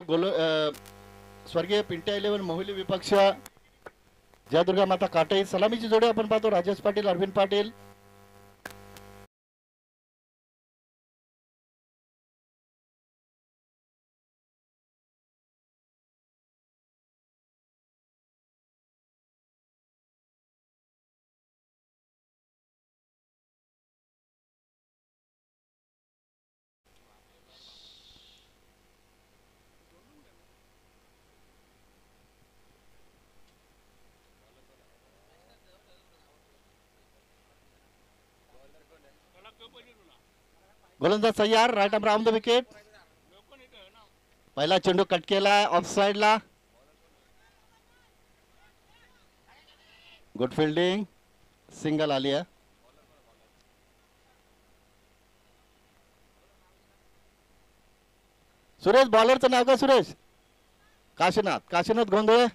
स्वर्गीय पिंट्या 11 मोहिली विपक्ष जयदुर्गा माता काटे सलामीची जोडी आपण पाहतो. राजेश पाटील, अरविंद पाटील. गोलंदाज तयार. Right arm round the wicket. पहिला चेंडू कट केला ऑफ साइडला. Good fielding. सिंगल आली आहे. सुरेश बॉलरचं नाव का सुरेश? काशीनाथ गोंधळे.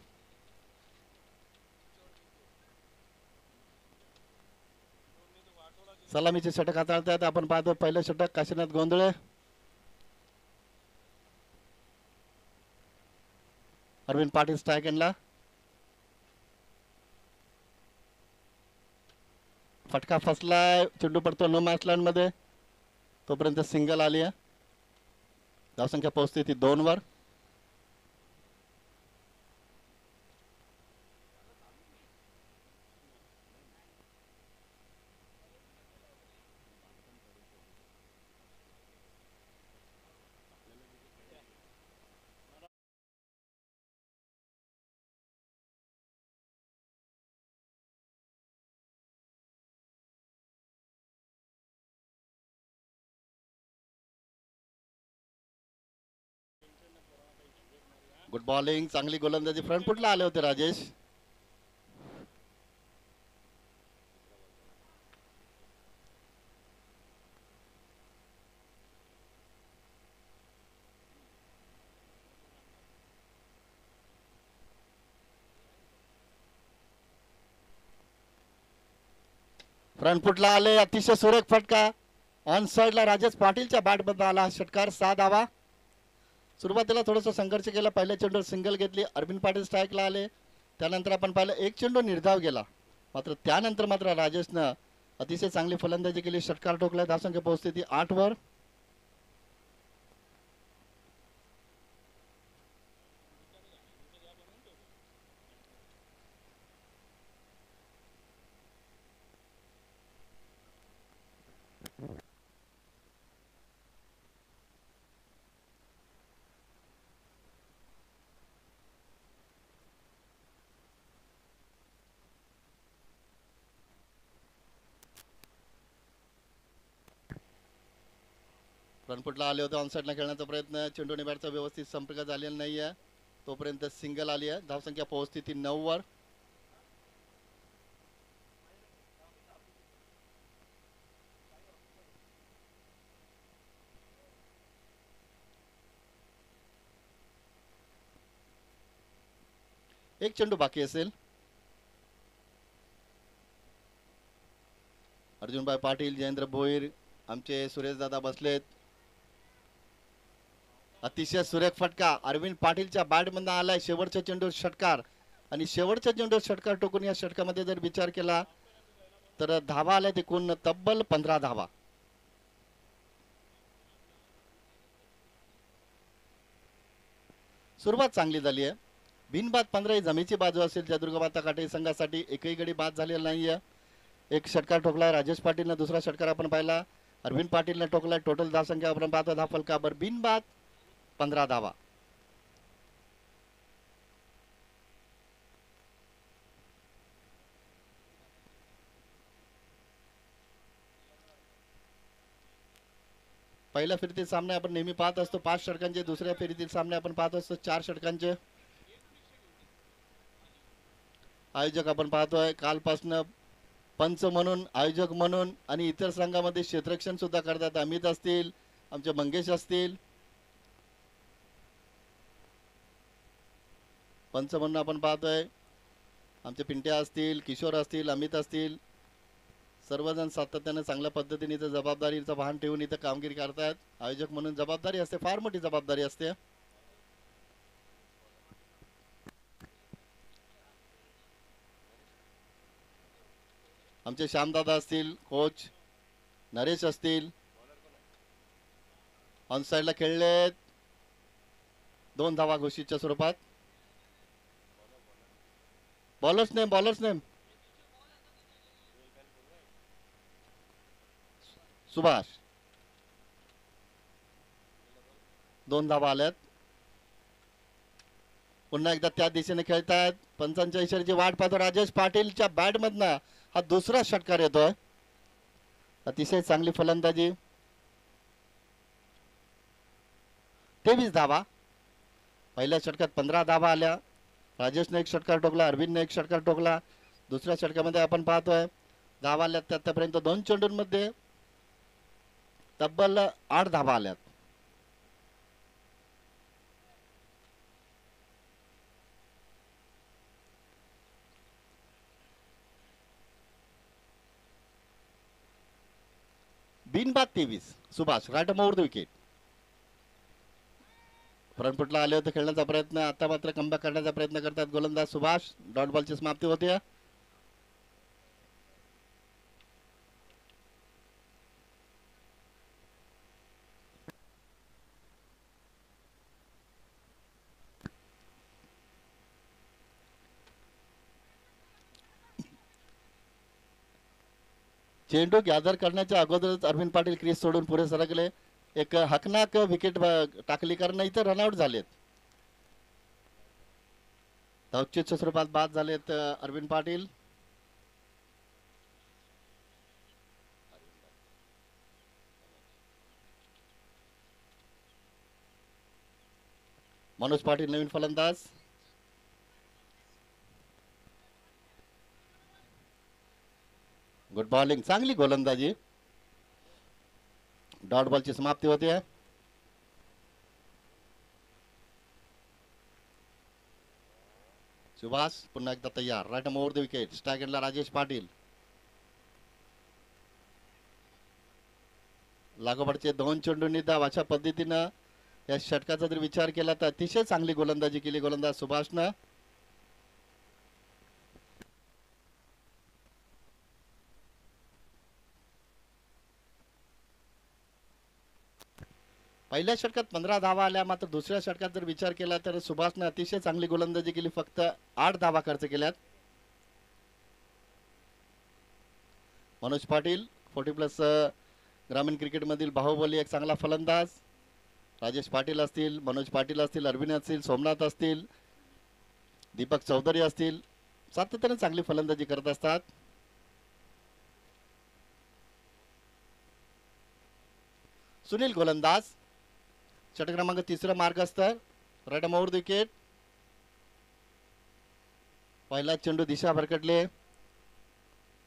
सलामीचे षटक हाताळतात. आपण पाहतो पहिलं षटक काशीनाथ गोंधळे. अरविंद पाटील स्ट्राइक एंडला. फटका फसलाय. चेंडू पडतो नो मॅच लाईन मध्ये. तोपर्यंत सिंगल आली आहे. धावसंख्या पोहोचते ती 2 वर. Good bowling. चांगली गोलंदाजी. फ्रंट फुटला आले होते राजेश. फ्रंट फुटला आले. अतिशय सुरेख फटका. ऑन साइडला राजेश पाटीलच्या बॅटमध्ये आला षटकार. 6 धावा. सुरुवातीला थोडंसं संघर्ष केला. पहिल्या चेंडूवर सिंगल घेतली. अरविंद पाटील स्ट्राईकला आले. त्यानंतर आपण पाहिलं एक चेंडू निर्धाव गेला. मात्र त्यानंतर मात्र राजेशनं अतिशय चांगली फलंदाजी केली. षटकार ठोकला. धावसंख्या पोहोचते ती 8 वर. फ्रंटफुटला आले होते. ऑनसाइडला खेळण्याचा प्रयत्न. चेंडू निभारचा व्यवस्थित संपर्क झालेला नाही आहे. तोपर्यंत सिंगल आली आहे. धावसंख्या पोहोचते ती 9 वर. एक चेंडू बाकी असेल. अर्जुनभाई पाटील, जयेंद्र भोईर, आमचे सुरेश दादा बसलेत. अतिशय सुरेख फटका अरविंद पाटीलच्या बॅटमधून आलाय. शेवटच्या चेंडूवर षटकार आणि शेवटच्या चेंडूवर षटकार टोकून या षटकामध्ये जर विचार केला तर धावा आल्या एकूण तब्बल 15 धावा. सुरुवात चांगली झाली आहे. बिनबाद 15 ही जमेची बाजू असेल जयदुर्गा माता काटे संघासाठी. एकही गडी बाद झालेला नाहीये. एक षटकार ठोकलाय राजेश पाटीलने. दुसरा षटकार आपण पाहिला अरविंद पाटीलने ठोकलाय. टोटल धावसंख्या आपण पाहतो धाव फलकावर बिनबाद 15 धावा. पहिल्या फेरीतील सामने आपण नेहमी पाहत असतो 5 षटकांचे. दुसऱ्या फेरीतील सामने आपण पाहत असतो 4 षटकांचे. आयोजक आपण पाहतोय कालपासून पंच म्हणून, आयोजक म्हणून आणि इतर संघामध्ये क्षेत्ररक्षण सुद्धा करतात. अमित असतील, आमचे मंगेश असतील. पंच म्हणून आपण पाहतोय आमचे पिंट्या असतील, किशोर असतील, अमित असतील. सर्वजण सातत्याने चांगल्या पद्धतीने इथं जबाबदारीचं भान ठेवून इथं कामगिरी करतात. आयोजक म्हणून जबाबदारी असते, फार मोठी जबाबदारी असते. आमचे श्यामदादा असतील, कोच नरेश असतील, ऑन साईडला खेळलेत. 2 धावा घोषितच्या स्वरूपात. Bowlers name Subhash. 2 धावा आल्यात. पुन्हा एकदा त्या दिशेने खेळतायत. पंचांच्या इशाऱ्याची वाट पाहतो. राजेश पाटीलच्या बॅट मधनं हा दुसरा षटकार येतोय. अतिशय चांगली फलंदाजी. 23 धावा. पहिल्या षटकात 15 धावा आल्या. राजेशने एक षटकार ठोकला, अरविंदने एक षटकार ठोकला. दुसऱ्या षटकामध्ये आपण पाहतोय धावा आल्यात आतापर्यंत 2 चेंडूंमध्ये तब्बल 8 धावा आल्यात. बिनबाद 23. Subhash right over the wicket. Front फुटला आले होते खेळण्याचा प्रयत्न. आता मात्र कमबॅक करण्याचा प्रयत्न करतात गोलंदाज सुभाष. डॉट बॉलची समाप्ती होते. चेंडू गॅदर करण्याच्या अगोदरच अरविंद पाटील क्रीज सोडून पुढे सरकले. एक हकनाक विकेट टाकली कारण इतर रनआउट झालेत. धावचीच्या स्वरूपात बाद झालेत अरविंद पाटील. मनोज पाटील नवीन फलंदाज. गुड बॉलिंग, चांगली गोलंदाजी. डॉट बॉलची समाप्ती होते. सुभाष पुन्हा एकदा तयार. Right over the wicket. Strike एंडला राजेश पाटील. लागोपाठचे 2 चेंडूंनी धाव. अशा पद्धतीनं या षटकाचा जर विचार केला तर अतिशय चांगली गोलंदाजी केली गोलंदाज सुभाषनं. पहिल्या षटकात 15 धावा आल्या. मात्र दुसऱ्या षटकात जर विचार केला तर सुभाषने अतिशय चांगली गोलंदाजी केली. फक्त 8 धावा खर्च केल्यात. मनोज पाटील 40+ ग्रामीण क्रिकेट मधील बाहुबली, एक चांगला फलंदाज. राजेश पाटील असतील, मनोज पाटील असतील, अरविंद असतील, सोमनाथ असतील, दीपक चौधरी असतील, सातत्याने चांगली फलंदाजी करत असतात. सुनील गोलंदाज. षटक क्रमांक 3 मार्गस्थ. Right over the wicket. पहिला चेंडू दिशा भरकटले.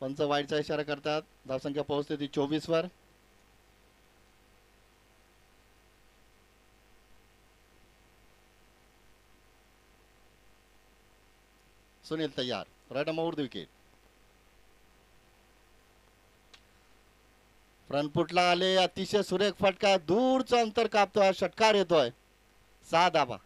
पंच वाईडचा इशारा करतात. धावसंख्या पोहोचते ती 24 वर. सुनील तयार. Right over the wicket. Front फुटला आले. अतिशय सुरेख फटका. दूरचं अंतर कापतोय. षटकार येतोय. 6 धावा.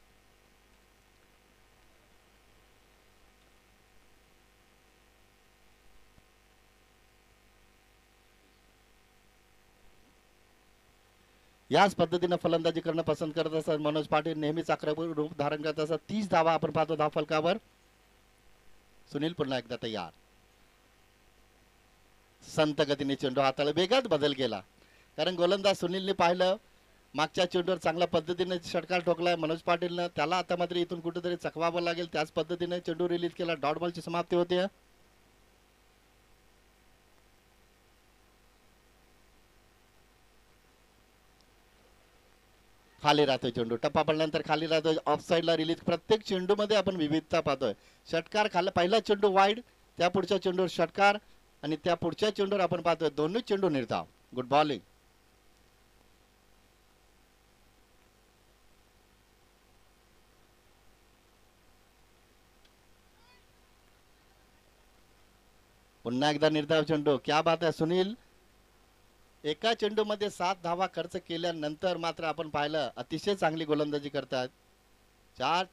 याच पद्धतीने फलंदाजी करणं पसंत करत असतात मनोज पाटील. नेहमीच आक्रमक रूप धारण करत असतात. 30 धावा आपण पाहतो धावफलकावर. सुनील पुन्हा एकदा तयार. संत गतीने चेंडू हाताला. वेगात बदल केला कारण गोलंदाज सुनीलने पाहिलं मागच्या चेंडूवर चांगल्या पद्धतीने षटकार ठोकलाय मनोज पाटीलनं. त्याला आता मात्र इथून कुठेतरी चकवावं लागेल. त्याच पद्धतीने चेंडू रिलीज केला. डॉट बॉलची समाप्ती होते. खाली राहतोय चेंडू. टप्पा पडल्यानंतर खाली राहतोय. ऑफ साईडला रिलीज. प्रत्येक चेंडू मध्ये आपण विविधता पाहतोय. षटकार खाल्ला. पहिला चेंडू वाईड, त्या पुढच्या चेंडूवर षटकार आणि त्या पुढच्या चेंडूवर आपण पाहतोय दोन्ही चेंडू निर्धाव. Good bowling. पुन्हा एकदा निर्धाव चेंडू. क्या बात आहे सुनील. एका चेंडू मध्ये 7 धावा खर्च केल्यानंतर मात्र आपण पाहिलं अतिशय चांगली गोलंदाजी करतात.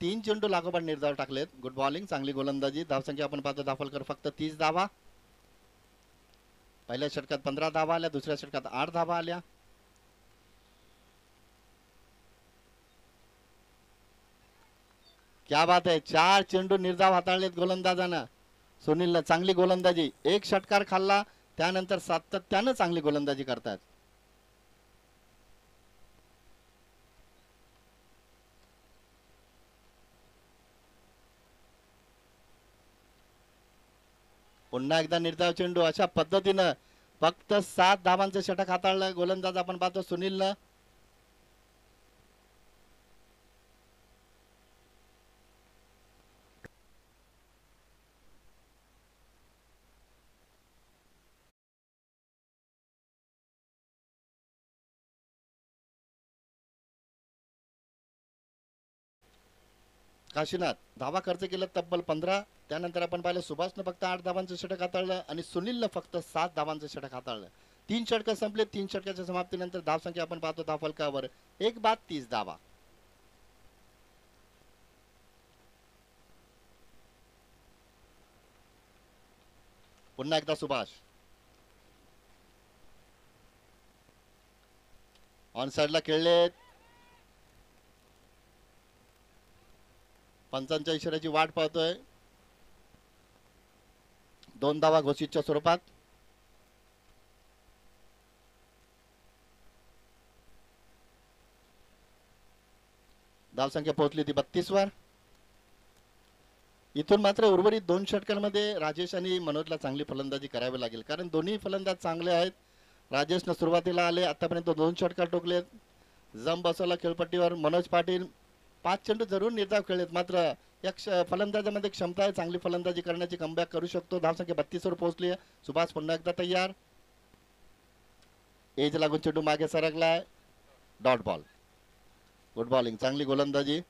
3 चेंडू लागोपाठ निर्धाव टाकलेत. गुड बॉलिंग, चांगली गोलंदाजी. धावसंख्या आपण पाहतो धावफलकर फक्त 30 धावा. पहिल्या षटकात 15 धावा आल्या, दुसऱ्या षटकात 8 धावा आल्या. क्या बात आहे, 4 चेंडू निर्धाव हाताळलेत गोलंदाजांना. सुनीलनं चांगली गोलंदाजी, एक षटकार खाल्ला त्यानंतर सातत्यानं चांगली गोलंदाजी करतात. पुन्हा एकदा निर्धाव चेंडू. अशा पद्धतीनं फक्त 7 धावांचं षटक हाताळलं गोलंदाज आपण पाहतो सुनीलनं. काशीनाथ धावा खर्च केलं तब्बल 15. त्यानंतर आपण पाहिलं सुभाषनं फक्त 8 धावांचं षटक हाताळलं आणि सुनीलनं फक्त 7 धावांचं षटक हाताळलं. 3 षटकं संपले. 3 षटकाच्या समाप्तीनंतर धावसंख्या आपण पाहतो धावफलकावर 1 बाद 30 धावा. पुन्हा एकदा सुभाष ऑन साइडला खेळलेत. पंचांच्या इशाऱ्याची वाट पाहतोय. 2 धावा घोषितच्या स्वरूपात. धावसंख्या पोहोचली ती 32 वर. इथून मात्र उर्वरित 2 षटकांमध्ये राजेश आणि मनोजला चांगली फलंदाजी करावी लागेल, कारण दोन्ही फलंदाज चांगले आहेत. राजेशनं सुरुवातीला आले, आतापर्यंत 2 षटकार टोकलेत. जम बसवला खेळपट्टीवर. मनोज पाटील 5 चेंडू जरूर निर्धाव खेळलेत, मात्र या फलंदाजामध्ये क्षमता आहे, चांगली फलंदाजी करण्याची, कमबॅक करू शकतो. धावसंख्या 32 वर पोहोचली आहे. सुभाष पुन्हा एकदा तयार. एज लागून चेंडू मागे सरकलाय. Dot ball. गुड बॉलिंग, चांगली गोलंदाजी.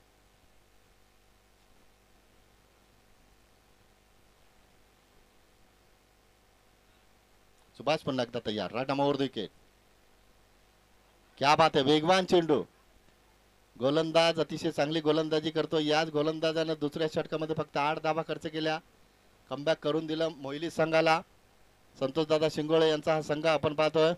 सुभाष पुन्हा एकदा तयार. Right arm over the wicket. क्या बात आहे, वेगवान चेंडू. गोलंदाज अतिशय चांगली गोलंदाजी करतो. याच गोलंदाजानं दुसऱ्या षटकामध्ये फक्त 8 धावा खर्च केल्या. कमबॅक करून दिलं मोहिली संघाला. संतोषदादा शिंगोळे यांचा हा संघ आपण पाहतोय.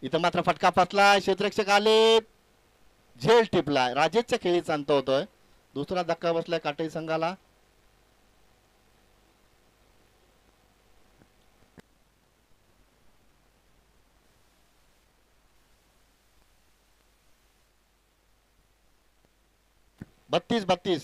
इथं मात्र फटका फसला. क्षेत्ररक्षक आले, झेल टिपलाय. राजेशच्या खेळीचा अंत होतोय. दुसरा धक्का बसलाय काटई संघाला. बत्तीस 32.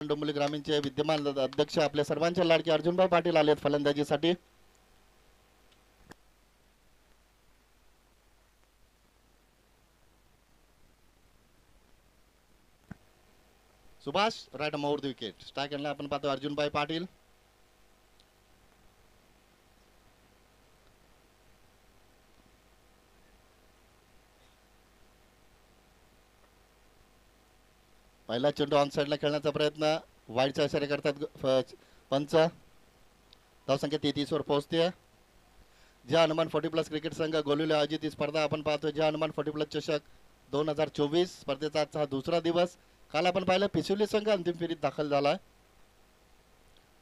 डोंबिवली ग्रामीणचे विद्यमान अध्यक्ष आपल्या सर्वांचे लाडके अर्जुनभाई पाटील आलेत फलंदाजीसाठी. Subhash right arm over the wicket. Strike आणला आपण पाहतो अर्जुनभाई पाटील. पहिला चेंडू ऑन साइडला खेळण्याचा प्रयत्न. वाईडचा इशारे करतात पंच. धावसंख्या 33 वर पोहोचते. ज्या हनुमान 40+ क्रिकेट संघ गोलुले आयोजित ही स्पर्धा आपण पाहतो. ज्या हनुमान 40+ चषक 2024 स्पर्धेचा आजचा हा दुसरा दिवस. काल आपण पाहिलं पिसुली संघ अंतिम फेरीत दाखल झाला.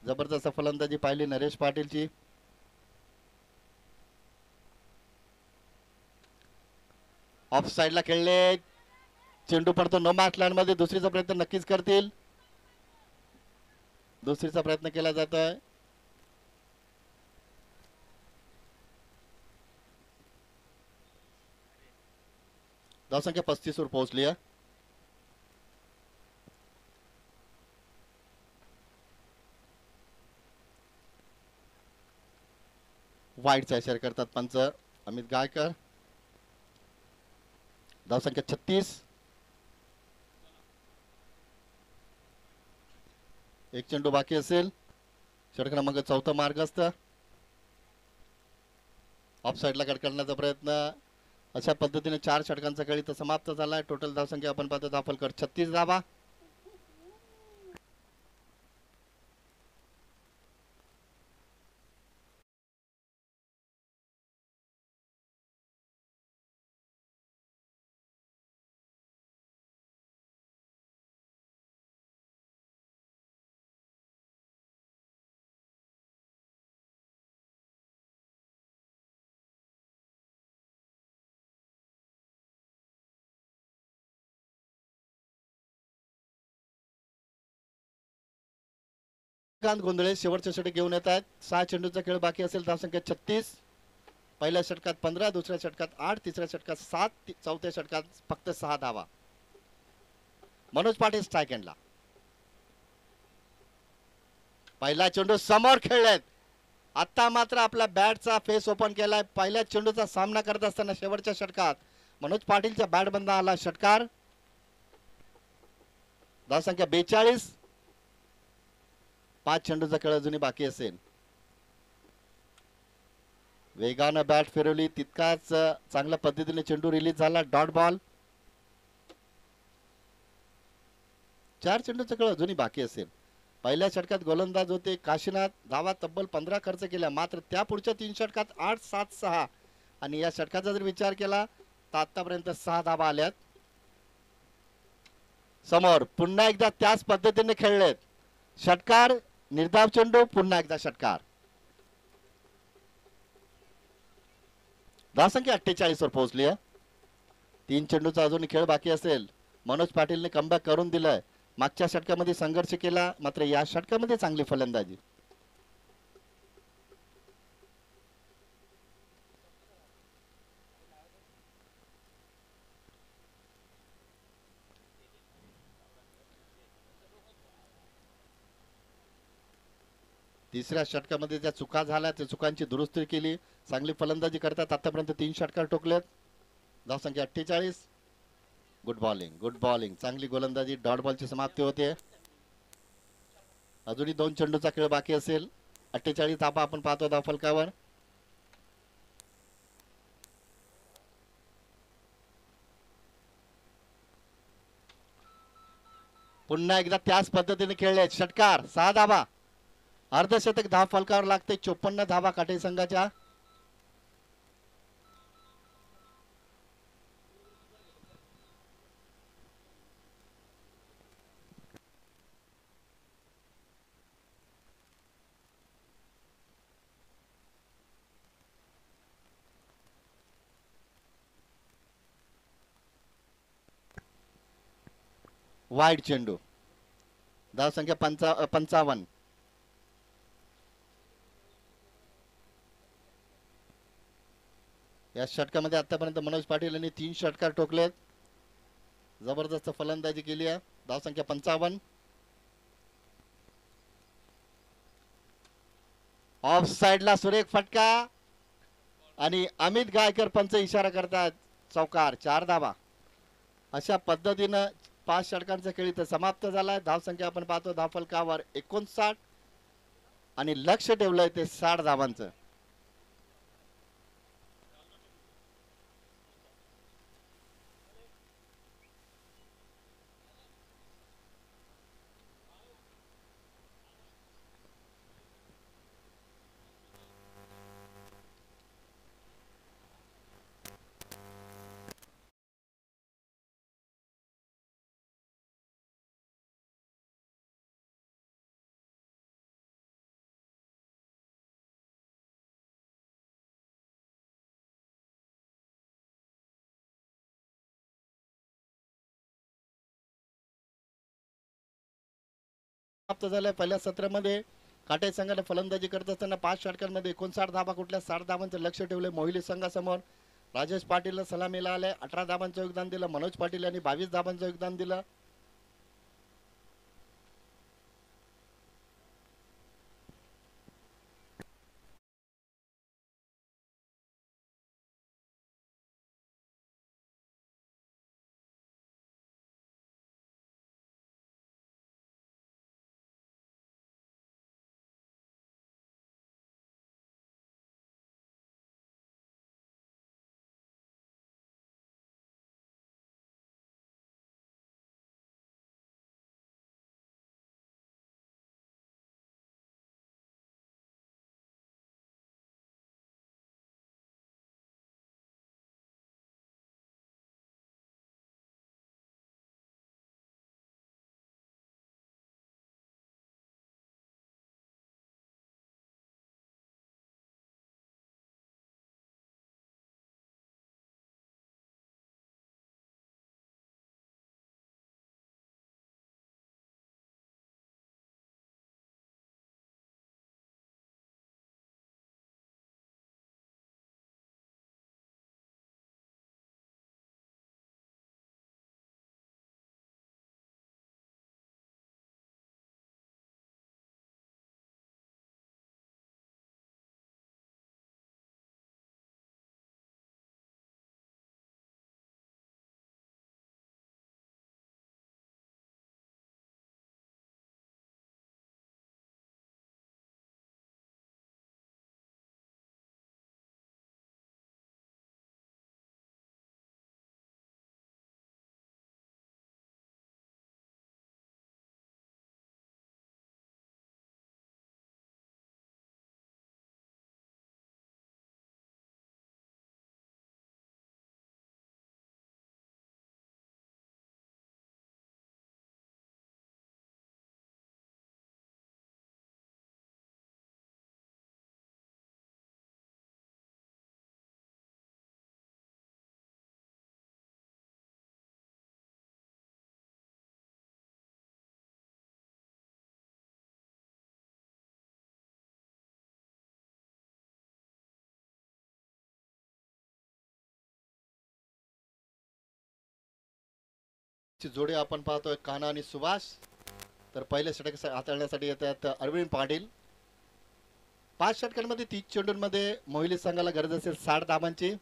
जबरदस्त फलंदाजी पाहिली नरेश पाटीलची. ऑफ साइडला खेळले. चेंडू पडतो नो मॅच लाईन मध्ये. दुसरीचा प्रयत्न नक्कीच करतील. दुसरीचा प्रयत्न केला जातोय. धावसंख्या 35 वर पोहोचली आहे. वाईडचा इशारा करतात पंच अमित गायकर. धावसंख्या 36. एक चेंडू बाकी असेल. षटक क्रमांक 4 मार्गस्थ. ऑफ साइडला कट करण्याचा प्रयत्न. अशा पद्धतीने 4 षटकांचा खेळ इथं समाप्त झालाय. टोटल धावसंख्या आपण पाहतो धावफलकर 36 धावा. कांत गोंधळे शेवटच्या षटक घेऊन येत आहेत. 6 चेंडूचा खेळ बाकी असेल. धावसंख्या 36. पहिल्या षटकात 15, दुसऱ्या षटकात 8, तिसऱ्या षटकात 7, चौथ्या षटकात फक्त 6 धावा. मनोज पाटील स्ट्राईक एंडला. पहिला चेंडू समोर खेळलेत. आता मात्र आपला बॅटचा फेस ओपन केलाय. पहिल्या चेंडूचा सामना करत असताना शेवटच्या षटकात मनोज पाटीलच्या बॅट बंद आला षटकार. धावसंख्या 42. 5 चेंडूचा खेळ अजूनही बाकी असेल. वेगानं बॅट फिरवली तितकाच चांगल्या पद्धतीने चेंडू रिलीज झाला. Dot ball. 4 चेंडूचा खेळ अजूनही बाकी असेल. पहिल्या षटकात गोलंदाज होते काशीनाथ. धावा तब्बल 15 खर्च केल्या. मात्र त्या पुढच्या 3 षटकात 8, 7, 6 आणि या षटकाचा जर विचार केला तर आतापर्यंत 6 धावा आल्यात. समोर पुन्हा एकदा त्याच पद्धतीने खेळलेत. षटकार, निर्धाव चेंडू, पुन्हा एकदा षटकार. धावसंख्या 48 वर पोहोचली आहे. 3 चेंडूचा अजून खेळ बाकी असेल. मनोज पाटीलने कमबॅक करून दिलाय. मागच्या षटकामध्ये संघर्ष केला मात्र या षटकामध्ये चांगली फलंदाजी. तिसऱ्या षटकामध्ये ज्या चुका झाल्या त्या चुकांची दुरुस्ती केली. चांगली फलंदाजी करतात. आतापर्यंत 3 षटकार ठोकलेत. धावसंख्या 48. Good bowling, good bowling. चांगली गोलंदाजी. डॉट बॉलची समाप्ती होते. अजूनही 2 चेंडूचा खेळ बाकी असेल. 48 धावा आपण पाहतो धावफलकावर. पुन्हा एकदा त्याच पद्धतीने खेळले. षटकार, 6 धावा. अर्धशतक धाव फलकावर लागते. 54 धावा काटे संघाच्या. वाईड चेंडू. धावसंख्या 55. या षटकामध्ये आतापर्यंत मनोज पाटील यांनी 3 षटकार ठोकलेत. जबरदस्त फलंदाजी केली आहे. धावसंख्या 55. ऑफ साइडला सुरेख फटका आणि अमित गायकर पंच इशारा करतात चौकार. 4 धावा. अशा पद्धतीनं 5 षटकांचा खेळ इथं समाप्त झालाय. धावसंख्या आपण पाहतो धावफलकावर 59 आणि लक्ष ठेवलंय ते 60 धावांचं. समाप्त झालंय. पहिल्या सत्रामध्ये काटे संघाने फलंदाजी करत असताना 5 षटकांमध्ये 59 धावा कुठल्या 60 धावांचं लक्ष ठेवले. मोहिली संघासमोर राजेश पाटीलला सलामीला आले. 18 धावांचं योगदान दिलं. मनोज पाटील यांनी 22 धावांचं योगदान दिलं. ची जोडी आपण पाहतोय कान्हा आणि सुभाष. तर पहिले षटक हाताळण्यासाठी येतात अरविंद पाटील. 5 षटकांमध्ये 30 चेंडूंमध्ये मोहिली संघाला गरज असेल 60 धावांची.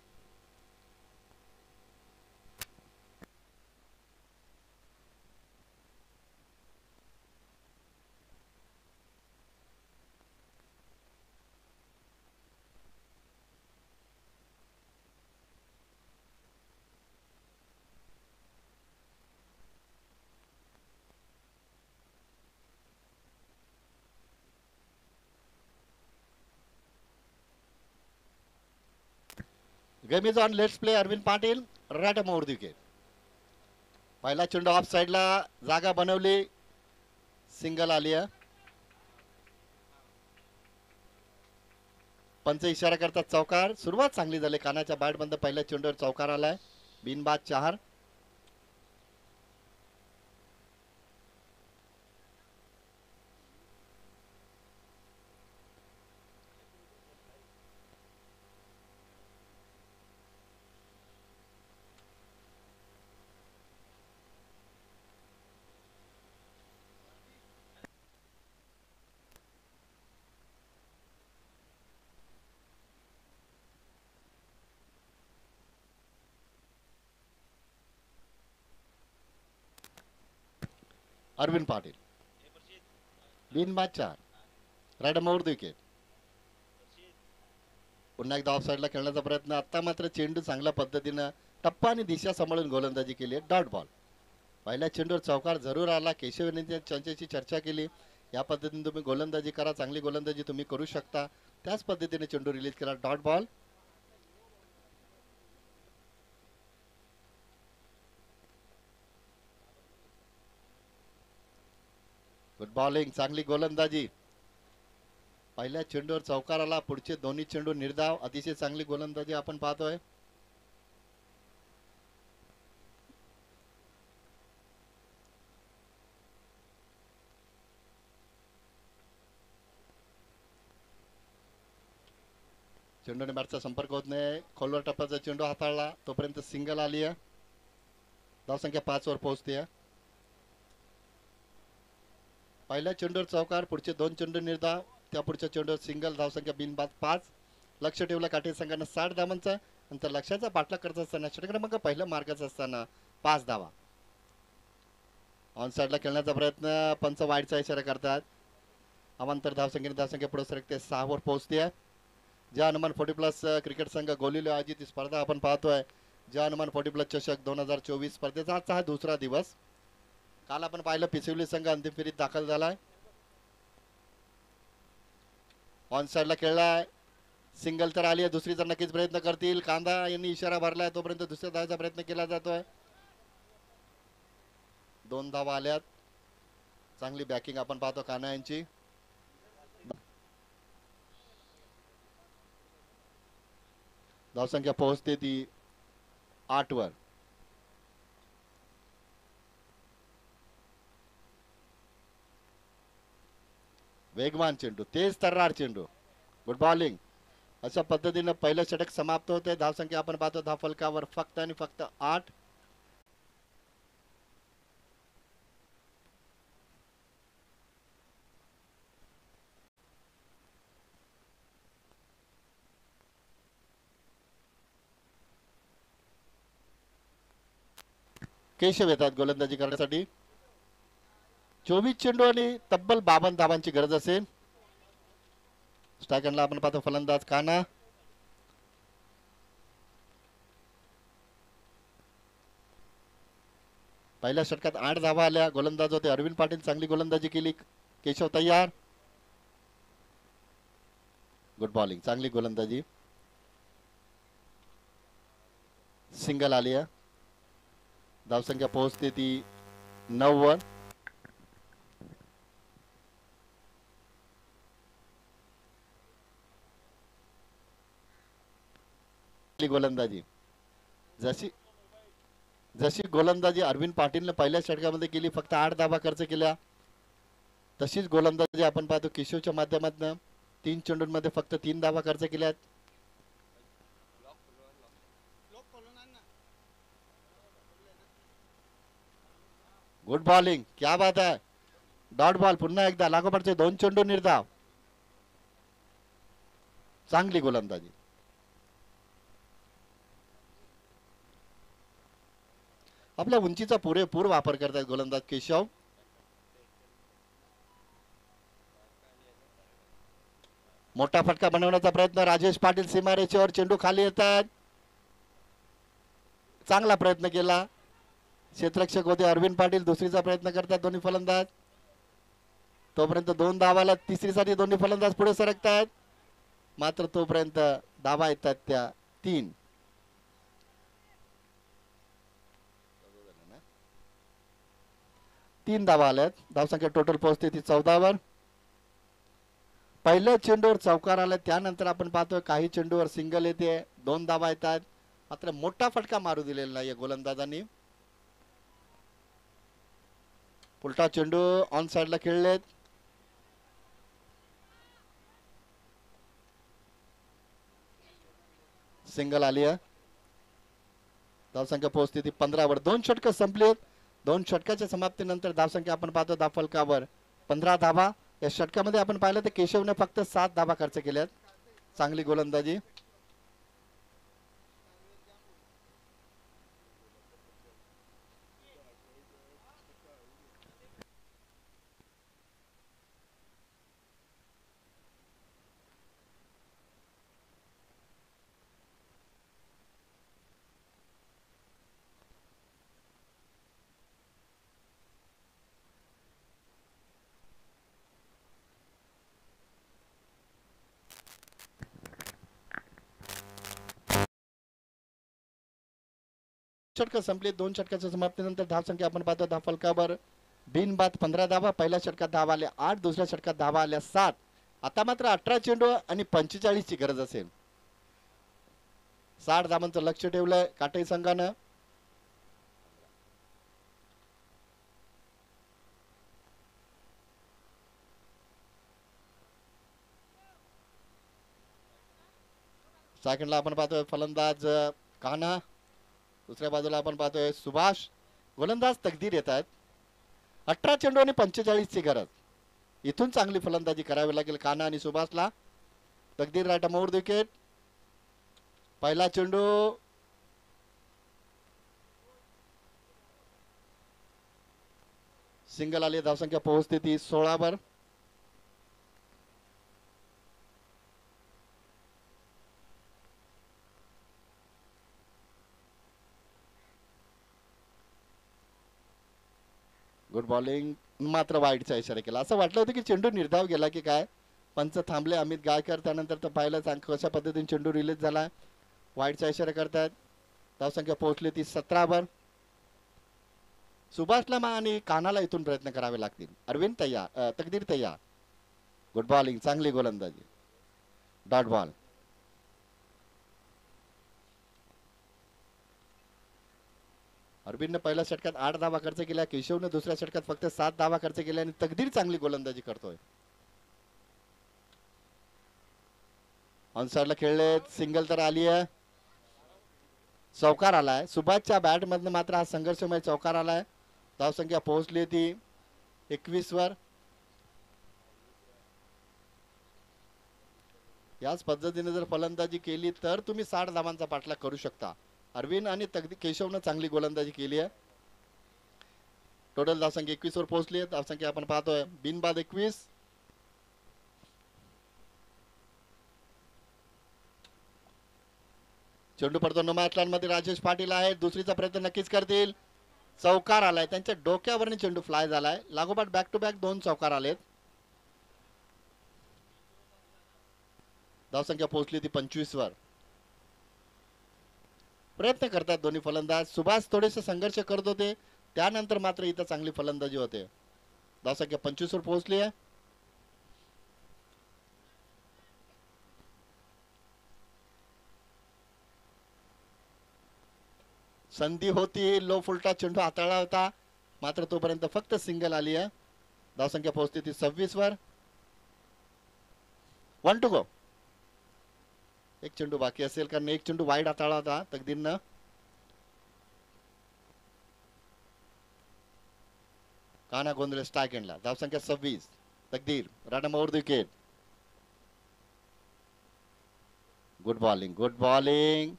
Game is on. Let's play. Arvind Patil right more wicket. पहिला चेंडू ऑफ साइडला जागा बनवली. सिंगल आली आहे. पंच इशारा करतात चौकार. सुरुवात चांगली झाली. कानाच्या बॅट बंद पहिल्या चेंडूवर चौकार आलाय. बिनबाद 4. अरविंद पाटील बिनबाद 4. Right more wicket. पुन्हा एकदा ऑफ साइडला खेळण्याचा प्रयत्न. आता मात्र चेंडू चांगल्या पद्धतीनं टप्पा आणि दिशा सांभाळून गोलंदाजी केली आहे. Dot ball. पहिल्या चेंडूवर चौकार जरूर आला. केशव यांनी त्यांच्याशी चर्चा केली. या पद्धतीने तुम्ही गोलंदाजी करा. चांगली गोलंदाजी तुम्ही करू शकता. त्याच पद्धतीने चेंडू रिलीज केला. Dot ball. Good bowling. चांगली गोलंदाजी. पहिल्या चेंडूवर चौकार आला. पुढचे दोन्ही चेंडू निर्धाव. अतिशय चांगली गोलंदाजी आपण पाहतोय. चेंडूने बॅटचा संपर्क होत नाही. खोलवर टप्प्याचा चेंडू हाताळला. तोपर्यंत सिंगल आली आहे. धावसंख्या 5 वर पोहोचते. पहिल्या चेंडूवर चौकार. पुढचे 2 चेंडू निर्धाव. त्या पुढच्या चेंडूवर सिंगल. धावसंख्या बिनबाद 5. लक्ष ठेवलं काठी संघानं 60 धावांचा. नंतर लक्षाचा पाठलाग करत असताना षटक क्रमांक पहिल्या मार्गाचा असताना 5 धावा. ऑन साइडला खेळण्याचा प्रयत्न. पंच वाईडचा इशारा करतात. अवांतर धावसंख्या पुढे सरकते. 6 वर पोहोचते. ज्या हनुमान 40+ क्रिकेट संघ गोलीलो आयोजित ही स्पर्धा आपण पाहतोय. ज्या हनुमान 40+ चषक 2024 स्पर्धेचा आजचा हा दुसरा दिवस. काल आपण पाहिलं पिसिवली संघ अंतिम फेरीत दाखल झालाय. ऑन साइडला खेळलाय. सिंगल तर आली आहे. दुसरी तर नक्कीच प्रयत्न करतील. कांदा यांनी इशारा भरलाय. तोपर्यंत दुसऱ्या धावाचा प्रयत्न केला जातोय. 2 धावा आल्यात. चांगली बॅकिंग आपण पाहतो कान्हा यांची. धावसंख्या पोहोचते ती 8 वर. वेगवान चेंडू. तेज तर्रार चेंडू. Good bowling. अशा पद्धतीने पहिलं षटक समाप्त होते. धावसंख्या आपण पाहतो धावफलकावर फक्त आणि फक्त 8. केशव येतात गोलंदाजी करण्यासाठी. 24 चेंडू आणि तब्बल 52 धावांची गरज असेल. स्ट्रायकरला आपण पाहतो फलंदाज कान्हा. पहिल्या षटकात 8 धावा आल्या. गोलंदाज होते अरविंद पाटील. चांगली गोलंदाजी केली. केशव तयार. Good bowling. चांगली गोलंदाजी. सिंगल आली आहे. धावसंख्या पोहोचते ती 9 वर. गोलंदाजी. जशी गोलंदाजी अरविंद पाटीलने पहिल्या षटकामध्ये केली. फक्त 8 धावा खर्च केल्या. तशीच गोलंदाजी आपण पाहतो केशवच्या माध्यमातून. 3 चेंडूंमध्ये फक्त 3 धावा खर्च केल्यात. गुड बॉलिंग, क्या बात आहे. डॉट बॉल पुन्हा एकदा लागोपाठचे 2 चेंडू निर्धाव. चांगली गोलंदाजी. आपल्या उंचीचा पुरेपूर वापर करतात गोलंदाज केशव. मोठा फटका बनवण्याचा प्रयत्न राजेश पाटील सीमारेषेवर. चेंडू खाली येतात. चांगला प्रयत्न केला. क्षेत्ररक्षक होते अरविंद पाटील. दुसरीचा प्रयत्न करतात दोन्ही फलंदाज. तोपर्यंत 2 धावाला. तिसरीसाठी दोन्ही फलंदाज पुढे सरकतात. मात्र तोपर्यंत धावा येतात त्या 3. धावा आल्यात. धावसंख्या टोटल पोहोचते ती 14 वर. पहिल्या चेंडूवर चौकार आला. त्यानंतर आपण पाहतोय काही चेंडूवर सिंगल येते. 2 धावा येतात. मात्र मोठा फटका मारू दिलेला नाही गोलंदाजांनी. उलटा चेंडू ऑन साइडला खेळलेत. सिंगल आली आहे. धावसंख्या पोहोचते ती 15 वर. 2 षटक संपलेत. 2 षटकाच्या समाप्तीनंतर धावसंख्या आपण पाहतो धावफलकावर 15 धावा. या षटकामध्ये आपण पाहिलं तर केशवने फक्त 7 धावा खर्च केल्यात. चांगली गोलंदाजी. षटक संपले. 2 षटकाच्या समाप्तीनंतर धावसंख्या आपण पाहतो धावफलकावर बिनबाद 15 धावा. पहिल्या षटकात धावा आल्या 8. दुसऱ्या षटकात धावा आल्या 7. आता मात्र 18 चेंडू आणि 45 ची गरज असेल. 60 धावांचं लक्ष ठेवलंय काटई संघानं. सेकंडला आपण पाहतोय फलंदाज कान्हा. दुसऱ्या बाजूला आपण पाहतोय सुभाष. गोलंदाज तकदीर येत आहेत. 18 चेंडू आणि 45 ची गरज. इथून चांगली फलंदाजी करावी लागेल कान्हा आणि सुभाषला. तकदीर राईट मोर विकेट. पहिला चेंडू सिंगल आली. धावसंख्या पोहोचते ती 16 वर. Good bowling. मात्र वाईटचा इशारा केला. असं वाटलं होतं की चेंडू निर्धाव गेला की काय. पंच थांबले अमित गायकर. त्यानंतर तर पाहिलं कशा पद्धतीने चेंडू रिलीज झाला. वाईटचा इशारा करतात. धावसंख्या पोहोचली ती 17 वर. सुभाषला आणि कानाला इथून प्रयत्न करावे लागतील. अरविंद तैयार. तकदीर तैयार. Good bowling. चांगली गोलंदाजी. Dot ball. अरविंदने पहिल्या षटकात 8 धावा खर्च केल्या. केशवने दुसऱ्या षटकात फक्त 7 धावा खर्च केल्या आणि तकदीर चांगली गोलंदाजी करतोय. ऑन साइडला खेळले. सिंगल तर आली आहे. चौकार आलाय. सुभाषच्या बॅट मधनं मात्र हा संघर्षमय चौकार आलाय. धावसंख्या पोहोचली ती 21 वर. याच पद्धतीने जर फलंदाजी केली तर तुम्ही 60 धावांचा पाठलाग करू शकता. अरविंद आणि केशवनं चांगली गोलंदाजी केली आहे. टोटल धावसंख्या 21 वर पोहोचली आहे. धावसंख्या आपण पाहतोय बिनबाद 21. चेंडू पडतो मध्ये. राजेश पाटील आहेत. दुसरीचा प्रयत्न नक्कीच करतील. चौकार आलाय. त्यांच्या डोक्यावरनी चेंडू फ्लाय झालाय. लागोपाठ बॅक टू बॅक 2 चौकार आलेत. धावसंख्या पोहोचली ती 25 वर. प्रयत्न करतात दोन्ही फलंदाज. सुभाष थोडेसे संघर्ष करत होते. त्यानंतर मात्र इथं चांगली फलंदाजी होते. धावसंख्या 25 वर पोहोचली आहे. संधी होती. लो फुलटा चेंडू हाताळला होता. मात्र तोपर्यंत फक्त सिंगल आली आहे. धावसंख्या पोहोचते ती 26 वर. 1 टू गो. एक चेंडू बाकी असेल कारण एक चेंडू वाईड हाताळला होता तकदीरनं. काना गोंधळे स्ट्राइक एंडला. धावसंख्या 26. तकदीर run over the wicket. Good bowling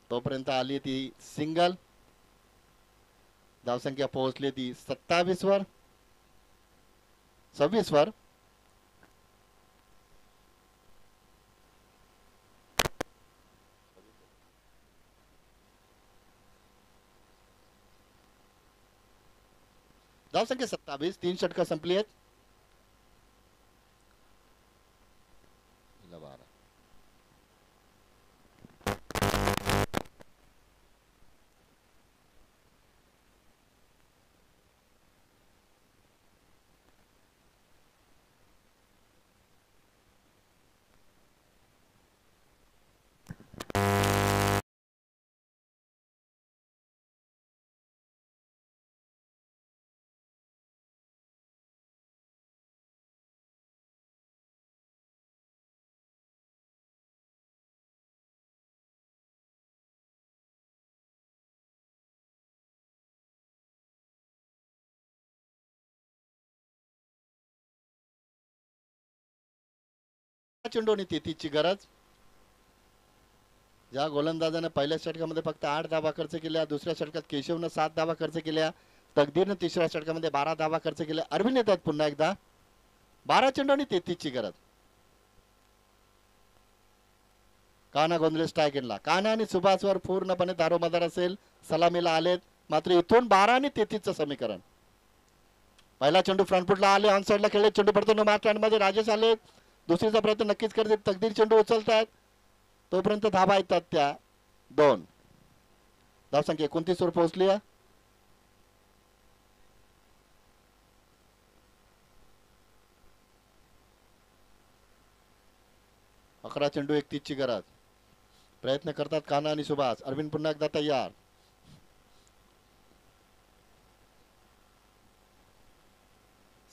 तोपर्यंत आली ती सिंगल. धावसंख्या पोहोचली ती 27 वर 26 वर. धावसंख्या 27. 3 षटकं संपली आहेत. चेंडूने 33ची गरज. ज्या गोलंदाजाने पहिल्या षटकामध्ये फक्त 8 धावा खर्च केल्या, दुसऱ्या षटकात केशवनं 7 धावा खर्च केल्या, तकदीरनं तिसऱ्या षटकामध्ये 12 धावा खर्च केल्या. अरविंद येतात पुन्हा एकदा. 12 चेंडूने 33ची गरज. काना गोंधळे स्ट्राइक एंडला. काना आणि सुभाषवर पूर्णपणे दारोमदार असेल. सलामीला आलेत. मात्र इथून 12 आणि 33चं समीकरण. पहिला चेंडू फ्रंटफुटला आले. ऑन साइडला खेळले. चेंडू पडतो मध्ये राजेश आले. दुसरीचा प्रयत्न नक्कीच करते. तकदीर चेंडू उचलतात. तोपर्यंत धाबा येतात त्या 2. धावसंख्या 29 वर पोहोचली. 11 चेंडू 31ची गरज. प्रयत्न करतात काना आणि सुभाष. अरविंद पुन्हा एकदा तयार.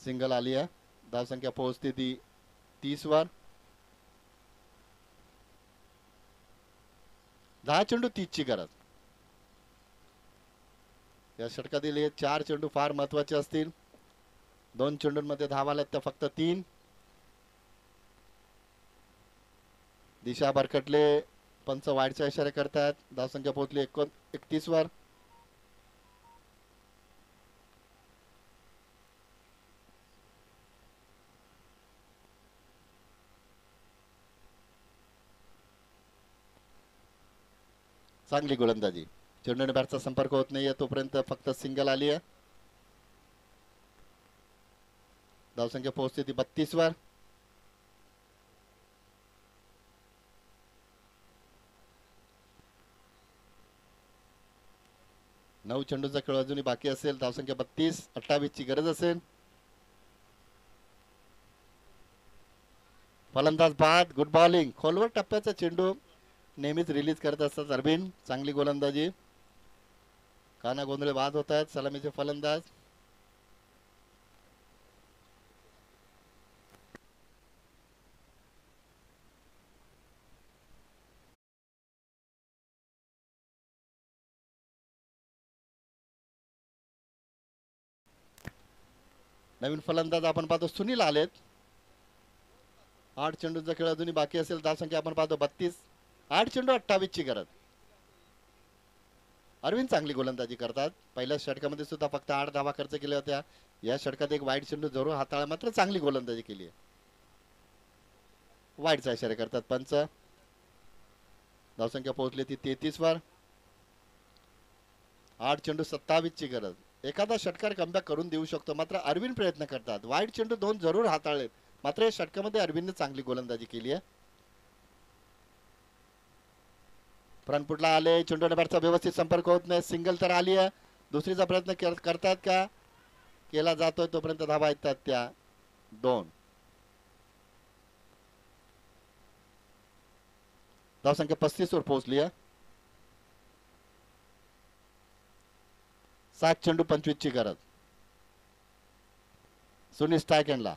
सिंगल आली आहे. धावसंख्या पोहोचते ती 30 वर. 10 चेंडू 30ची गरज. या षटकातील हे 4 चेंडू फार महत्वाचे असतील. 2 चेंडूंमध्ये धावा आल्या त्या फक्त 3. दिशा भरकटले. पंच वाईडचा इशारा करतात. धावसंख्या पोहोचली 31 वर. चांगली गोलंदाजी. चेंडूने बॅटचा संपर्क होत नाहीये तोपर्यंत फक्त सिंगल आली आहे. धावसंख्या पोहोचते ती 32 वर. नऊ चेंडूचा खेळ अजूनही बाकी असेल. धावसंख्या 32. 28 ची गरज असेल. फलंदाज बाद. Good bowling. खोलवर टप्प्याचा चेंडू नेहमीच रिलीज करत असतात अरविंद. चांगली गोलंदाजी. काना गोंधळे बाद होत आहेत. सलामीचे फलंदाज. नवीन फलंदाज आपण पाहतो सुनील आलेत. 8 चेंडूचा खेळ अजूनही बाकी असेल. धावसंख्या आपण पाहतो 32. 8 चेंडू 28 ची गरज. अरविंद चांगली गोलंदाजी करतात. पहिल्या षटकामध्ये सुद्धा फक्त 8 धावा खर्च केल्या होत्या. या षटकात एक वाईट चेंडू जरूर हाताळला, मात्र चांगली गोलंदाजी केली आहे. वाईटचा इशारा करतात पंच. धावसंख्या पोहोचली ती 33 वर. 8 चेंडू 27 ची गरज. एखादा षटकार कमबॅक करून देऊ शकतो, मात्र अरविंद प्रयत्न करतात. वाईट चेंडू 2 जरूर हाताळलेत, मात्र या षटकामध्ये अरविंदने चांगली गोलंदाजी केली आहे. फ्रंटफुटला आले. चेंडू बॅटचा व्यवस्थित संपर्क होत नाही. सिंगल तर आली आहे. दुसरीचा प्रयत्न करतात का? केला जातोय तोपर्यंत धावा येतात त्या 2. धावसंख्या 35 वर पोहोचली आहे. 7 चेंडू 25 ची गरज. सुनील स्ट्राइक एंडला.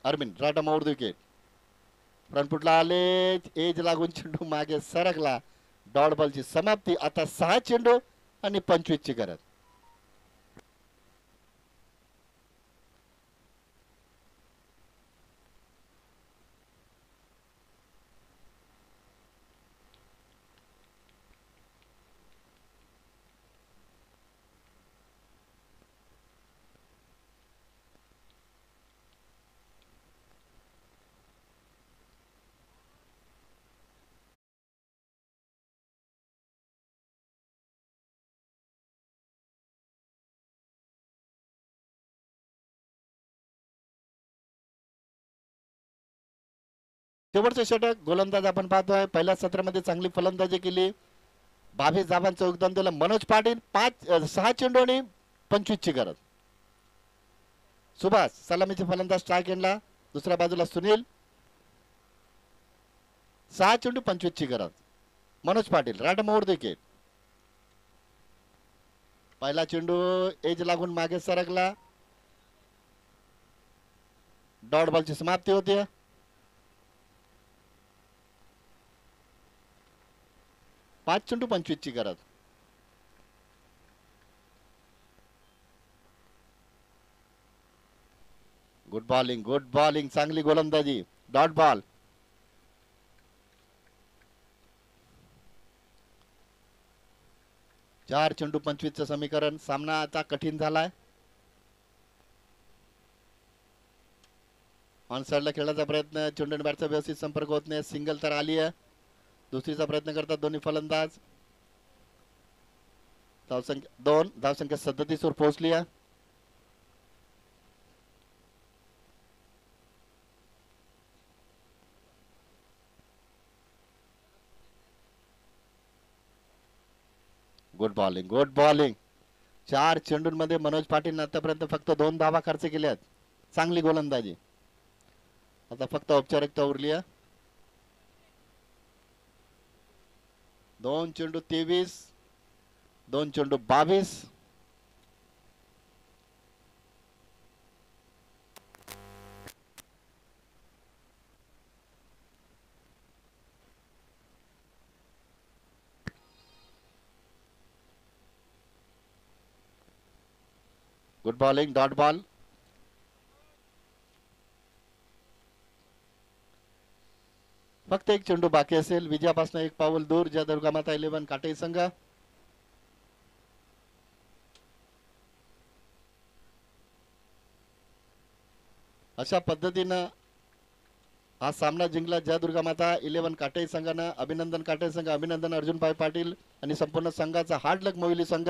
अरविंद राटा ओव्हर द विकेट. फ्रंटफुटला आले. एज लागून चेंडू मागे सरकला. डॉट बॉलची समाप्ती. आता 6 चेंडू आणि 25 ची गरज. शेवटचे षटक गोलंदाज आपण पाहतोय. पहिल्या सत्रामध्ये चांगली फलंदाजी केली. 22 धावांचं योगदान दिलं मनोज पाटील. 6 चेंडू आणि 25 ची गरज. सुभाष सलामीचे फलंदाज स्ट्राईक एंडला. दुसऱ्या बाजूला सुनील. 6 चेंडू 25 ची गरज. Manoj Patil right more wicket. पहिला चेंडू एज लागून मागे सरकला. डॉट बॉलची समाप्ती होती. पाच चेंडू 25 ची गरज. गुड बॉलिंग चांगली गोलंदाजी. Dot ball. चार चेंडू 25 चं समीकरण. सामना आता कठीण झालाय. ऑन साइडला खेळण्याचा प्रयत्न. चेंडू आणि बॅटचा व्यवस्थित संपर्क होत नाही. सिंगल तर आली आहे. दुसरीचा प्रयत्न करतात दोन्ही फलंदाज. धावसंख्या 2. धावसंख्या 37 वर पोहोचली आहे. Good bowling. 4 चेंडूंमध्ये मनोज पाटील आतापर्यंत फक्त 2 धावा खर्च केल्यात. चांगली गोलंदाजी. आता फक्त औपचारिकता उरली आहे. 2 चेंडू 23. 2 चेंडू 22. Good bowling. Dot ball. फक्त एक चेंडू बाकी असेल. विजयापासून एक पाऊल दूर ज्या दुर्गामाता 11 काटे संघ. अशा पद्धतीनं हा सामना जिंकला ज्या दुर्गामाता 11 काटे संघानं. अभिनंदन काटे संघ, अभिनंदन अर्जुनभाई पाटील आणि संपूर्ण संघाचा हार्ड लक मोहिली संघ.